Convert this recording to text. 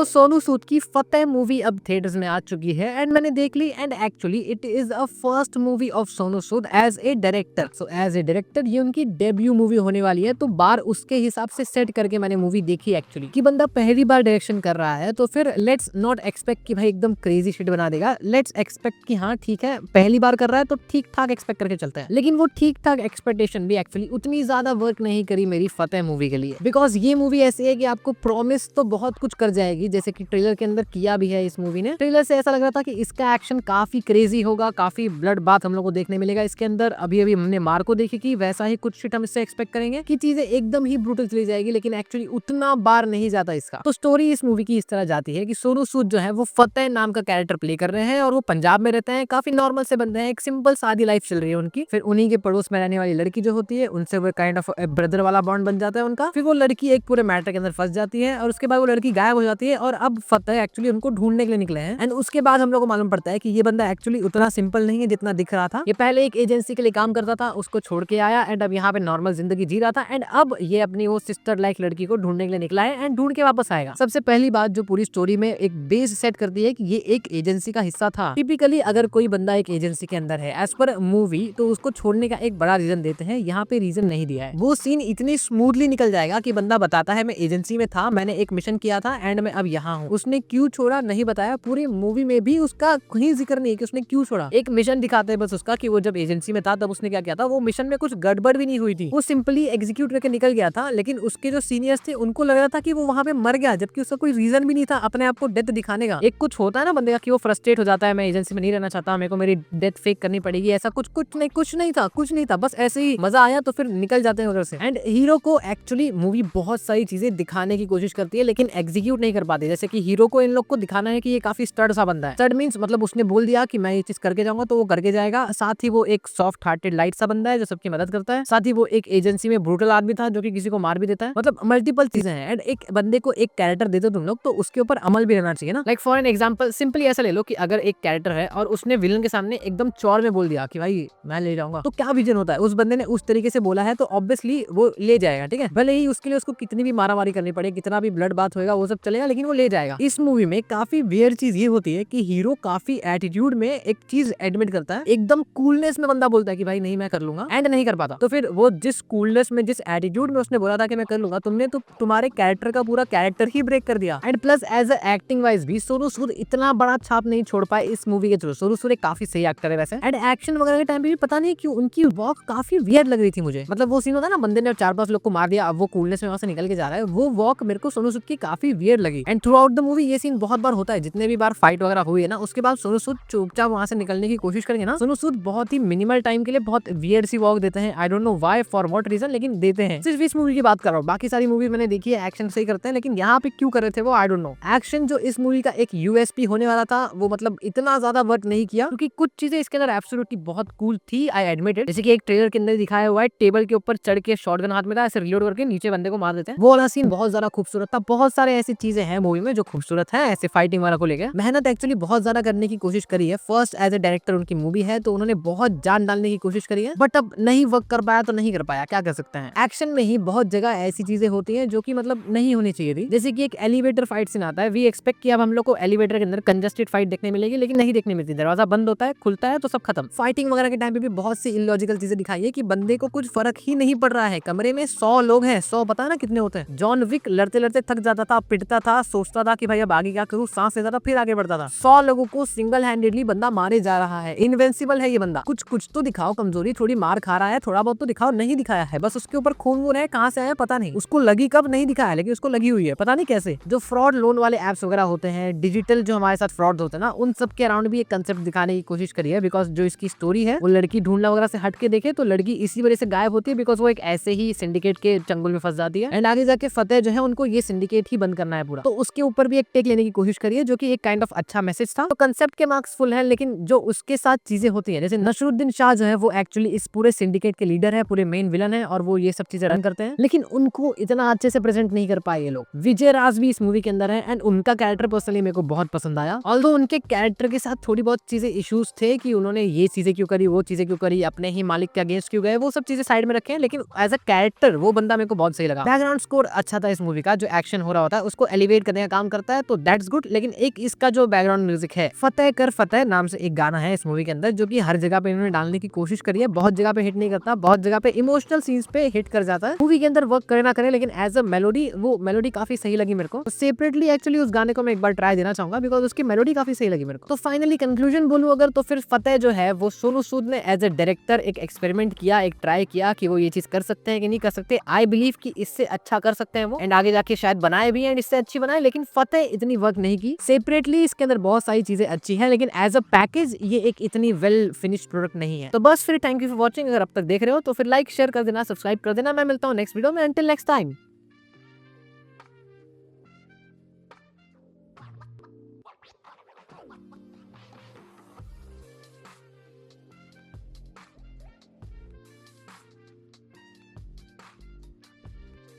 तो सोनू सूद की फतेह मूवी अब थिएटर्स में आ चुकी है एंड मैंने देख ली and actually it is a first movie of Sonu Sood as a director. So as a director ये उनकी डेब्यू मूवी होने वाली है, तो बार उसके हिसाब से सेट करके मैंने मूवी देखी एक्चुअली कि बंदा पहली बार डायरेक्शन कर रहा है, तो फिर लेट्स नॉट एक्सपेक्ट कि भाई एकदम क्रेजी शिट बना देगा। लेट्स एक्सपेक्ट कि हाँ ठीक है पहली बार कर रहा है तो ठीक ठाक एक्सपेक्ट करके चलते हैं। लेकिन वो ठीक ठाक एक्सपेक्टेशन भी एक्चुअली उतनी ज्यादा वर्क नहीं करी मेरी फतेह मूवी के लिए, बिकॉज ये मूवी ऐसी है कि आपको प्रॉमिस तो बहुत कुछ कर जाएगी, जैसे कि ट्रेलर के अंदर किया भी है इस मूवी ने। ट्रेलर से ऐसा लग रहा था कि इसका एक्शन काफी क्रेजी होगा, काफी ब्लड बाथ हम लोग को देखने मिलेगा इसके अंदर। अभी अभी हमने मार्को देखी कि वैसा ही कुछ शिट हम इससे एक्सपेक्ट करेंगे कि चीजें एकदम ही ब्रूटल चली जाएगी, लेकिन एक्चुअली उतना बार नहीं जाता इसका। तो स्टोरी इस मूवी की इस तरह जाती है कि सोनू सूद जो है वो फतेह नाम का कैरेक्टर प्ले कर रहे हैं और वो पंजाब में रहते हैं, काफी नॉर्मल से बंदे हैं, एक सिंपल सादी लाइफ चल रही है उनकी। फिर उन्हीं के पड़ोस में रहने वाली लड़की जो होती है उनसे वो काइंड ऑफ ब्रदर वाला बॉन्ड बन जाता है उनका। फिर वो लड़की एक पूरे मैटर के अंदर फंस जाती है और उसके बाद वो लड़की गायब हो जाती है और अब फतेह एक्चुअली उनको ढूंढने के लिए निकले हैं। एंड उसके बाद हम लोग को मालूम पड़ता है कि ये बंदा एक्चुअली उतना सिंपल नहीं है जितना दिख रहा था। ये पहले एक एजेंसी के लिए काम करता था, उसको छोड़ के आया एंड अब यहाँ पे नॉर्मल जिंदगी जी रहा था एंड अब ये अपनी वो सिस्टर लाइक लड़की को ढूंढने के लिए निकला है एंड ढूंढ के वापस आएगा। सबसे पहली बात जो पूरी स्टोरी में एक बेस सेट करती है कि ये एक एजेंसी का हिस्सा था। टिपिकली अगर कोई बंदा एक एजेंसी के अंदर है एज पर मूवी तो उसको छोड़ने का एक बड़ा रीजन देते हैं, यहाँ पे रीजन नहीं दिया है। वो सीन इतनी स्मूथली निकल जाएगा कि बंदा बताता है मैं एजेंसी में था, मैंने एक मिशन किया था एंड मैं अब यहाँ हूँ। उसने क्यों छोड़ा नहीं बताया, पूरी मूवी में भी उसका कहीं जिक्र नहीं है कि उसने क्यों छोड़ा। एक मिशन दिखाते हैं बस उसका कि वो जब एजेंसी में था तब उसने क्या किया था। वो मिशन में कुछ गड़बड़ भी नहीं हुई थी, वो सिंपली एग्जीक्यूट करके निकल गया था, लेकिन उसके जो सीनियर्स थे उनको लग रहा था कि वो वहां पे मर गया, जबकि उसका कोई रीजन भी नहीं था अपने आप को डेथ दिखाने का। एक कुछ होता है ना बंदे का कि वो फ्रस्ट्रेट हो जाता है, मैं एजेंसी में नहीं रहना चाहता, मेरे को मेरी डेथ फेक करनी पड़ेगी, ऐसा कुछ कुछ नहीं था, बस ऐसे ही मजा आया तो फिर निकल जाते हैं उधर से। एंड हीरो को एक्चुअली मूवी बहुत सारी चीजें दिखाने की कोशिश करती है लेकिन एग्जीक्यूट नहीं कर पाती। जैसे कि हीरो को इन लोग को दिखाना है कि ये काफी स्टड सा बंदा है। स्टड मींस मतलब उसने बोल दिया कि मैं ये चीज करके जाऊंगा तो वो करके जाएगा। साथ ही वो एक सॉफ्ट हार्टेड लाइट सा बंदा है जो सबकी मदद करता है। साथ ही वो एक एजेंसी में ब्रूटल आदमी था जो कि किसी को मार भी देता है। मतलब मल्टीपल चीजें हैं एंड एक बंदे को एक कैरेक्टर दे दो तुम लोग तो उसके ऊपर अमल भी रहना चाहिए ना। Like for an example simply ऐसा ले लो कि अगर एक कैरेक्टर है और उसने विलन के सामने एकदम चौड़ में बोल दिया कि भाई मैं ले जाऊंगा, तो क्या विजन होता है। उस बंदे ने उस तरीके से बोला है तो ऑब्वियसली वो ले जाएगा, ठीक है, भले ही उसके लिए उसको कितनी भी मारामारी करनी पड़े, कितना भी ब्लड बात होगा वो सब चलेगा, लेकिन वो ले जाएगा। इस मूवी में काफी वियर्ड चीज ये होती है कि हीरो काफी एटीट्यूड में एक चीज एडमिट करता है, एकदम कूलनेस में बंदा बोलता है कि भाई नहीं मैं कर लूंगा एंड नहीं कर पाता। तो फिर वो जिस कूलनेस में जिस एटीट्यूड में उसने बोला था कि मैं कर लूंगा, तुमने तो तुम्हारे कैरेक्टर का पूरा कैरेक्टर ही ब्रेक कर दिया। And plus as acting wise भी सोनू सूद इतना बड़ा छाप नहीं छोड़ पाए इस मूवी के थ्रू। सोनू सूद काफी सही एक्टर है वैसे एंड एक्शन वगैरह के टाइम पे भी पता नहीं क्यों उनकी वॉक काफी वियर्ड लग रही थी मुझे। मतलब वो सीन होता है ना बंदे ने 4-5 लोग को मार दिया, अब वो कूलनेस में वहां से निकल के जा रहा है, वो वॉक मेरे को सोनू सूद की काफी वियर्ड लगी। And through out the movie ये सीन बहुत बार होता है, जितने भी बार फाइट वगैरह हुई है ना उसके बाद सोनू सूद चुपचाप वहां से निकलने की कोशिश करेंगे ना, सोनू सूद बहुत ही मिनिमल टाइम के लिए बहुत वियर्ड सी वॉक देते हैं। I don't know why for what reason, लेकिन देते हैं। सिर्फ इस मूवी की बात कर रहा हूँ, बाकी सारी मूवी मैंने देखी है एक्शन सही करते हैं, लेकिन यहाँ पे क्यों कर रहे थे वो आई डोंट नो। एक्शन जो इस मूवी का एक यूएसपी होने वाला था वो मतलब इतना ज्यादा वर्क नहीं किया, क्योंकि कुछ चीजें इसके अंदर एब्सोल्युटली बहुत कूल थी, आई एडमिट इट। जैसे कि एक ट्रेलर के अंदर दिखाया हुआ है टेबल के ऊपर चढ़ के शॉटगन हाथ में था, ऐसे रिलोड करके नीचे बंदे को मार देते हैं, वो वाला सीन बहुत ज्यादा खूबसूरत था। बहुत सारे ऐसी चीजें हैं मूवी में जो खूबसूरत है, ऐसे फाइटिंग वाला को लेकर मेहनत एक्चुअली बहुत ज्यादा करने की कोशिश करी है। फर्स्ट एज ए डायरेक्टर उनकी मूवी है तो उन्होंने बहुत जान डालने की कोशिश करी है, बट अब नहीं वर्क कर पाया तो नहीं कर पाया, क्या कर सकते हैं। एक्शन में ही बहुत जगह ऐसी चीजें होती है जो की मतलब नहीं होनी चाहिए थी। जैसे की एक एलिवेटर फाइट सीन आता है, वी एक्सपेक्ट कि अब हम लोग को एलिवेटर के अंदर कंजस्टेड फाइट देखने मिलेगी, लेकिन नहीं देखने मिलती। दरवाजा बंद होता है, खुलता है तो सब खत्म। फाइटिंग वगैरह के टाइम पे भी बहुत सी इलॉजिकल चीजें दिखाई है कि बंदे को कुछ फर्क ही नहीं पड़ रहा है। कमरे में 100 लोग हैं, 100 पता है ना कितने होते हैं। जॉन विक लड़ते लड़ते थक जाता था, पिटता था, सोचता था कि भाई अब आगे क्या करूं, सांस लेता था फिर आगे बढ़ता था। 100 लोगों को सिंगल हैंडेडली बंदा मारे जा रहा है, इनविंसिबल है ये बंदा। कुछ तो दिखाओ कमजोरी, थोड़ी मार खा रहा है, थोड़ा बहुत तो दिखाओ, नहीं दिखाया है। बस उसके ऊपर खून वून है, कहां से आया पता नहीं, उसको लगी कब नहीं दिखाया, लेकिन उसको लगी हुई है पता नहीं कैसे। जो फ्रॉड लोन वाले एप्स वगैरह होते हैं, डिजिटल जो हमारे साथ फ्रॉड होते हैं ना, उन सब के अराउंड भी एक कंसेप्ट दिखाने की कोशिश करी है। बिकॉज जो इसकी स्टोरी है वो लड़की ढूंढना वगैरह से हट के देखे तो लड़की इसी वजह से गायब होती है, बिकॉज वो एक ऐसे ही सिंडिकेट के चंगुल में फंस जाती है एंड आगे जाके फतेह जो है उनको ये सिंडिकेट ही बंद करना है पूरा। तो उसके ऊपर भी एक टेक लेने की कोशिश करी है जो कि एक काइंड ऑफ अच्छा मैसेज था। तो कंसेप्ट के मार्क्स फुल है, लेकिन जो उसके साथ चीजें होती है, जैसे नसरुद्दीन शाह जो है वो एक्चुअली इस पूरे सिंडिकेट के लीडर है, पूरे मेन विलन है और वो ये सब चीजें रन करते हैं, लेकिन उनको इतना अच्छे से प्रेजेंट नहीं कर पाए ये लोग। विजय राज भी इस मूवी के अंदर है एंड उनका कैरेक्टर पर्सनली मेरे को बहुत पसंद आया। ऑल्दो उनके कैरेक्टर के साथ थोड़ी बहुत चीजें इश्यूज थे कि उन्होंने ये चीजें क्यों करी, वो चीजें क्यों करी, अपने ही मालिक के अगेंस्ट क्यों गए, वो सब चीजें साइड में रखे हैं, लेकिन एज अ कैरेक्टर वो बंदा मेरे को बहुत सही लगा। बैकग्राउंड स्कोर अच्छा था इस मूवी का, जो एक्शन हो रहा होता है उसको एलिवेट करने का काम करता है, तो दैट्स गुड। लेकिन एक इसका जो बैकग्राउंड म्यूजिक है, फतेह कर फतेह नाम से एक गाना है इस मूवी के अंदर, जो कि हर जगह पे इन्होंने डालने की कोशिश करी है। बहुत जगह पे हिट नहीं करता, बहुत जगह पे इमोशनल सीन्स पे हिट कर जाता है। मूवी के अंदर वर्क करे ना करे, लेकिन एज अ मेलोडी वो मेलोडी काफी सही लगी मेरे को। सेपरेटली एक्चुअली उस गाने को मैं एक बार ट्राई देना चाहूंगा, बिकॉज उसकी मेलोडी काफी सही लगी मेरे को। तो फाइनली कंक्लूजन बोलूं अगर, तो फिर फतेह जो है वो सोनू सूद ने एज अ डायरेक्टर एक एक्सपेरिमेंट किया, एक ट्राई किया कि वो ये चीज कर सकते हैं कि नहीं कर सकते। आई बिलीव कि इससे अच्छा कर सकते हैं वो, एंड आगे जाके शायद बनाए भी एंड इससे अच्छी बनाए। लेकिन फतेह इतनी वर्क नहीं की। सेपरेटली इसके अंदर बहुत सारी चीजें अच्छी हैं, लेकिन एज अ पैकेज ये एक इतनी वेल फिनिश्ड प्रोडक्ट नहीं है। तो बस फिर थैंक यू फॉर वॉचिंग। अगर अब तक देख रहे हो तो फिर लाइक शेयर कर देना, सब्सक्राइब कर देना। मैं मिलता हूँ नेक्स्ट वीडियो में। Until next time.